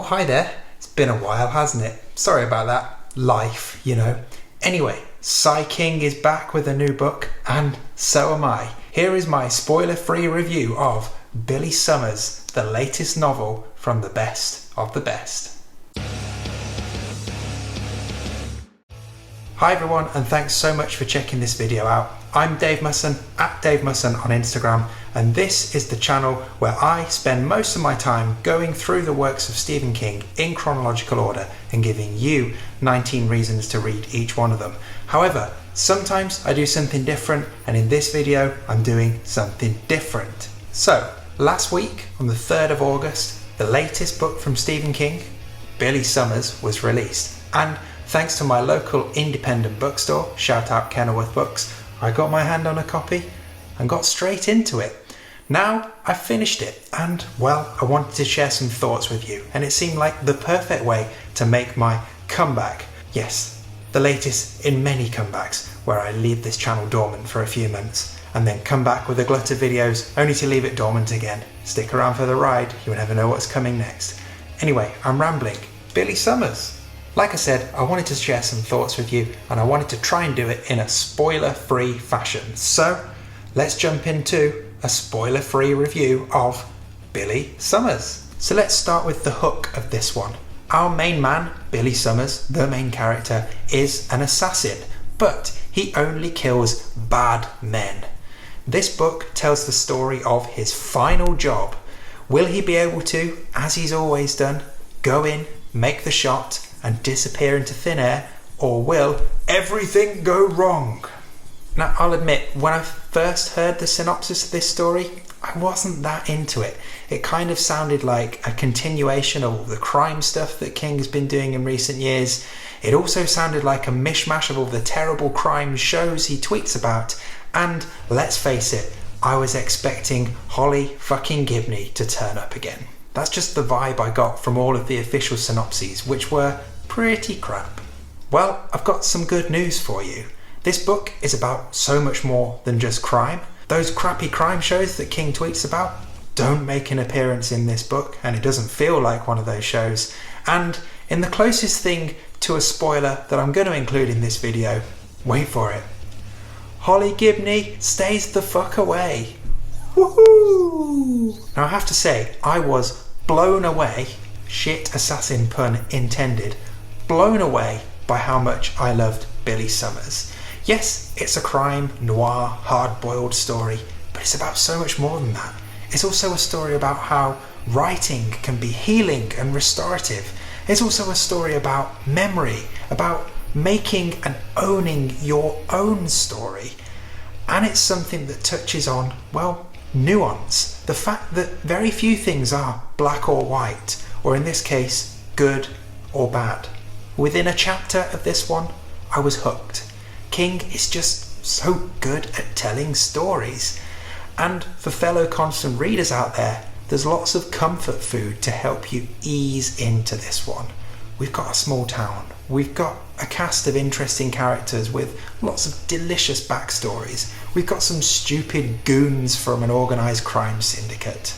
Oh, hi there. It's been a while, hasn't it? Sorry about that. Life, you know. Anyway, Cy King is back with a new book, and so am I. Here is my spoiler-free review of Billy Summers, the latest novel from the best of the best. Hi everyone, and thanks so much for checking this video out. I'm Dave Musson, at Dave Musson on Instagram, and this is the channel where I spend most of my time going through the works of Stephen King in chronological order and giving you 19 reasons to read each one of them. However, sometimes I do something different, and in this video I'm doing something different. So, last week on the 3rd of August, the latest book from Stephen King, Billy Summers, was released, and thanks to my local independent bookstore, shout out Kenilworth Books, I got my hand on a copy and got straight into it. Now I've finished it and, well, I wanted to share some thoughts with you, and it seemed like the perfect way to make my comeback. Yes, the latest in many comebacks, where I leave this channel dormant for a few months and then come back with a glut of videos only to leave it dormant again. Stick around for the ride, you never know what's coming next. Anyway, I'm rambling. Billy Summers. Like I said, I wanted to share some thoughts with you, and I wanted to try and do it in a spoiler-free fashion. So, let's jump into a spoiler-free review of Billy Summers. So let's start with the hook of this one. Our main man, Billy Summers, the main character, is an assassin, but he only kills bad men. This book tells the story of his final job. Will he be able to, as he's always done, go in, make the shot, and disappear into thin air, or will everything go wrong? Now, I'll admit, when I first heard the synopsis of this story, I wasn't that into it. It kind of sounded like a continuation of all the crime stuff that King has been doing in recent years. It also sounded like a mishmash of all the terrible crime shows he tweets about. And let's face it, I was expecting Holly fucking Gibney to turn up again. That's just the vibe I got from all of the official synopses, which were pretty crap. Well, I've got some good news for you. This book is about so much more than just crime. Those crappy crime shows that King tweets about don't make an appearance in this book, and it doesn't feel like one of those shows. And in the closest thing to a spoiler that I'm going to include in this video, wait for it, Holly Gibney stays the fuck away. Woohoo! Now I have to say, I was blown away, shit assassin pun intended, blown away by how much I loved Billy Summers. Yes, it's a crime, noir, hard-boiled story, but it's about so much more than that. It's also a story about how writing can be healing and restorative. It's also a story about memory, about making and owning your own story. And it's something that touches on, well, nuance. The fact that very few things are black or white, or in this case, good or bad. Within a chapter of this one, I was hooked. King is just so good at telling stories. And for fellow constant readers out there, there's lots of comfort food to help you ease into this one. We've got a small town. We've got a cast of interesting characters with lots of delicious backstories. We've got some stupid goons from an organised crime syndicate.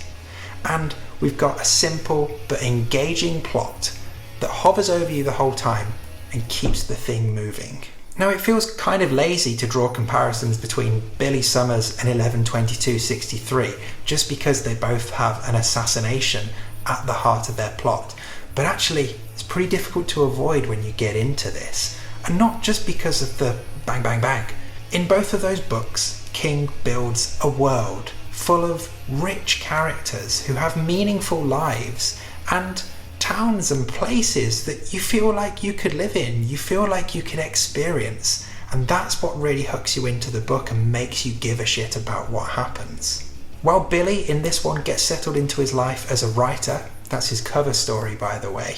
And we've got a simple but engaging plot that hovers over you the whole time and keeps the thing moving. Now, it feels kind of lazy to draw comparisons between Billy Summers and 11/22/63 just because they both have an assassination at the heart of their plot. But actually, it's pretty difficult to avoid when you get into this. And not just because of the bang bang bang. In both of those books, King builds a world full of rich characters who have meaningful lives and towns and places that you feel like you could live in, you feel like you could experience. And that's what really hooks you into the book and makes you give a shit about what happens. While Billy in this one gets settled into his life as a writer, that's his cover story by the way,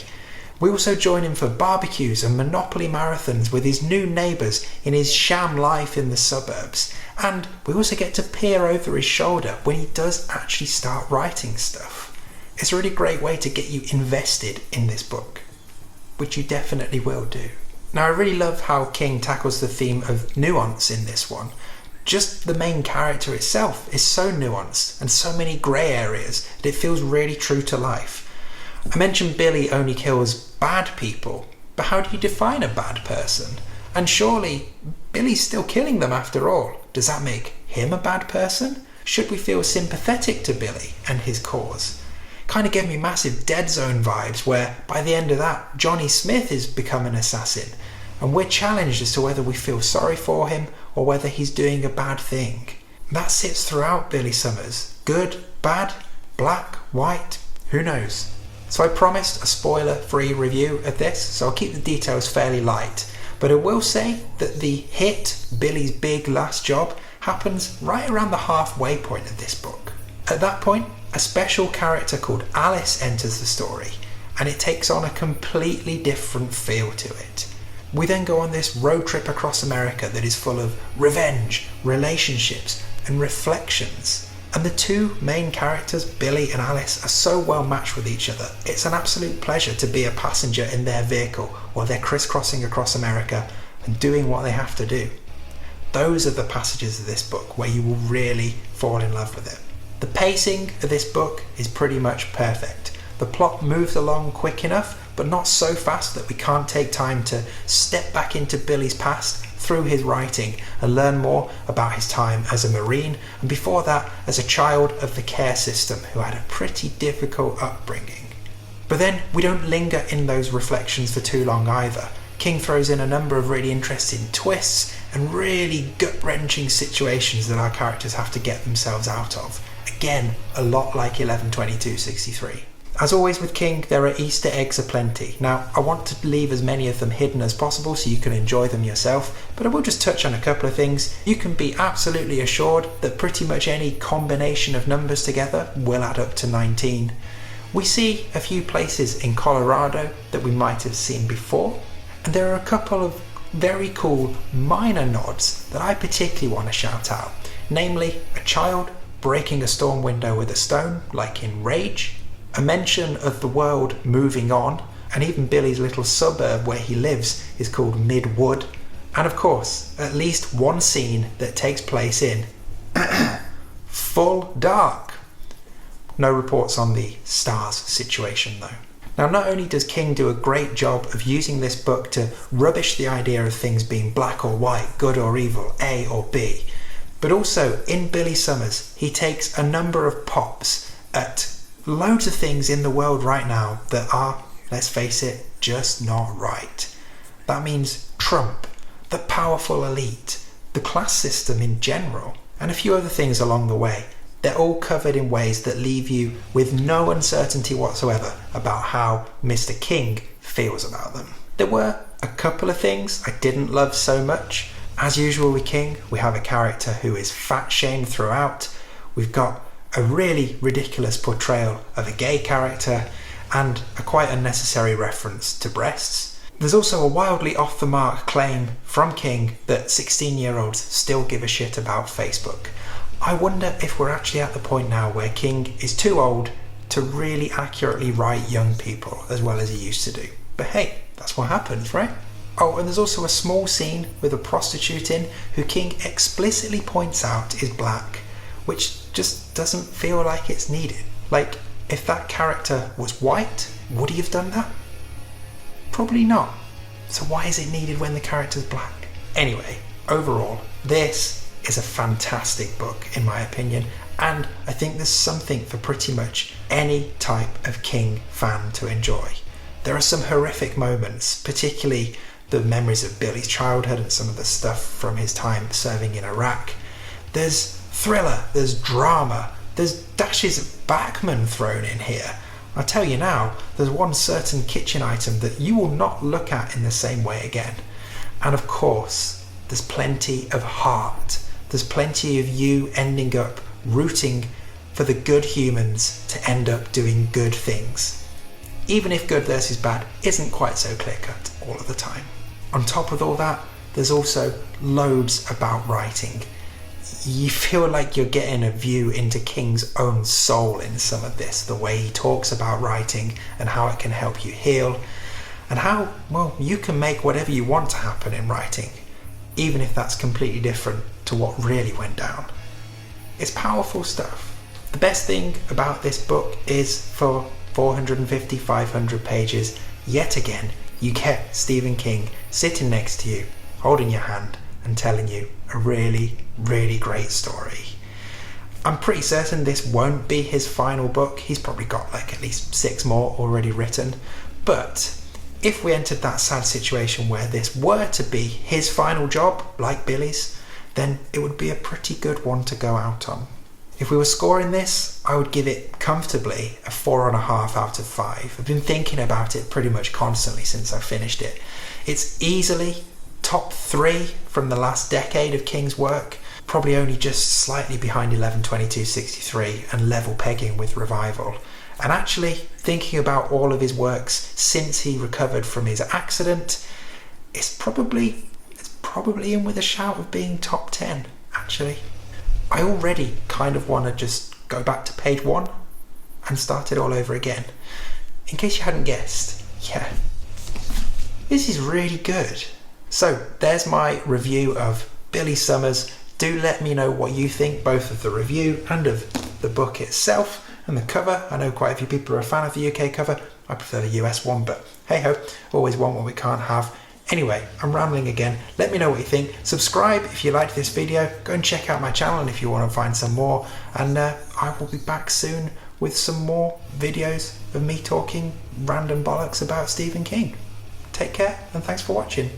we also join him for barbecues and Monopoly marathons with his new neighbours in his sham life in the suburbs. And we also get to peer over his shoulder when he does actually start writing stuff. It's a really great way to get you invested in this book, which you definitely will do. Now, I really love how King tackles the theme of nuance in this one. Just the main character itself is so nuanced and so many grey areas that it feels really true to life. I mentioned Billy only kills bad people, but how do you define a bad person? And surely Billy's still killing them after all. Does that make him a bad person? Should we feel sympathetic to Billy and his cause? Kind of gave me massive Dead Zone vibes, where by the end of that, Johnny Smith is become an assassin, and we're challenged as to whether we feel sorry for him or whether he's doing a bad thing. That sits throughout Billy Summers. Good, bad, black, white, who knows? So I promised a spoiler-free review of this, so I'll keep the details fairly light. But I will say that the hit, Billy's big last job, happens right around the halfway point of this book. At that point, a special character called Alice enters the story, and it takes on a completely different feel to it. We then go on this road trip across America that is full of revenge, relationships, and reflections. And the two main characters, Billy and Alice, are so well matched with each other. It's an absolute pleasure to be a passenger in their vehicle while they're crisscrossing across America and doing what they have to do. Those are the passages of this book where you will really fall in love with it. The pacing of this book is pretty much perfect. The plot moves along quick enough, but not so fast that we can't take time to step back into Billy's past through his writing and learn more about his time as a Marine, and before that as a child of the care system who had a pretty difficult upbringing. But then we don't linger in those reflections for too long either. King throws in a number of really interesting twists and really gut-wrenching situations that our characters have to get themselves out of. Again, a lot like 11/22/63. As always with King, there are Easter eggs aplenty. Now, I want to leave as many of them hidden as possible so you can enjoy them yourself, but I will just touch on a couple of things. You can be absolutely assured that pretty much any combination of numbers together will add up to 19. We see a few places in Colorado that we might have seen before, and there are a couple of very cool minor nods that I particularly want to shout out. Namely, a child breaking a storm window with a stone, like in Rage, a mention of the world moving on, and even Billy's little suburb where he lives is called Midwood, and of course, at least one scene that takes place in full dark. No reports on the stars situation though. Now, not only does King do a great job of using this book to rubbish the idea of things being black or white, good or evil, A or B, but also in Billy Summers, he takes a number of pops at loads of things in the world right now that are, let's face it, just not right. That means Trump, the powerful elite, the class system in general, and a few other things along the way. They're all covered in ways that leave you with no uncertainty whatsoever about how Mr. King feels about them. There were a couple of things I didn't love so much. As usual with King, we have a character who is fat-shamed throughout. We've got a really ridiculous portrayal of a gay character and a quite unnecessary reference to breasts. There's also a wildly off-the-mark claim from King that 16-year-olds still give a shit about Facebook. I wonder if we're actually at the point now where King is too old to really accurately write young people as well as he used to do. But hey, that's what happens, right? Oh, and there's also a small scene with a prostitute in who King explicitly points out is black, which just doesn't feel like it's needed. Like, if that character was white, would he have done that? Probably not. So why is it needed when the character's black? Anyway, overall, this is a fantastic book in my opinion, and I think there's something for pretty much any type of King fan to enjoy. There are some horrific moments, particularly the memories of Billy's childhood and some of the stuff from his time serving in Iraq. There's thriller, there's drama, there's dashes of Bachman thrown in here. I'll tell you now, there's one certain kitchen item that you will not look at in the same way again. And of course, there's plenty of heart. There's plenty of you ending up rooting for the good humans to end up doing good things. Even if good versus bad isn't quite so clear-cut all of the time. On top of all that, there's also loads about writing. You feel like you're getting a view into King's own soul in some of this, the way he talks about writing and how it can help you heal, and how, well, you can make whatever you want to happen in writing, even if that's completely different to what really went down. It's powerful stuff. The best thing about this book is, for 450, 500 pages, yet again, you get Stephen King sitting next to you, holding your hand and telling you a really, really great story. I'm pretty certain this won't be his final book. He's probably got like at least 6 more already written. But if we entered that sad situation where this were to be his final job, like Billy's, then it would be a pretty good one to go out on. If we were scoring this, I would give it comfortably a 4.5 out of 5. I've been thinking about it pretty much constantly since I finished it. It's easily top 3 from the last decade of King's work, probably only just slightly behind 11/22/63 and level pegging with Revival. And actually, thinking about all of his works since he recovered from his accident, it's probably in with a shout of being top 10, actually. I already kind of want to just go back to page 1 and start it all over again. In case you hadn't guessed, yeah, this is really good. So there's my review of Billy Summers. Do let me know what you think, both of the review and of the book itself and the cover. I know quite a few people are a fan of the UK cover. I prefer the US one, but hey ho, always want what we can't have. Anyway, I'm rambling again. Let me know what you think. Subscribe if you liked this video. Go and check out my channel if you want to find some more. And I will be back soon with some more videos of me talking random bollocks about Stephen King. Take care and thanks for watching.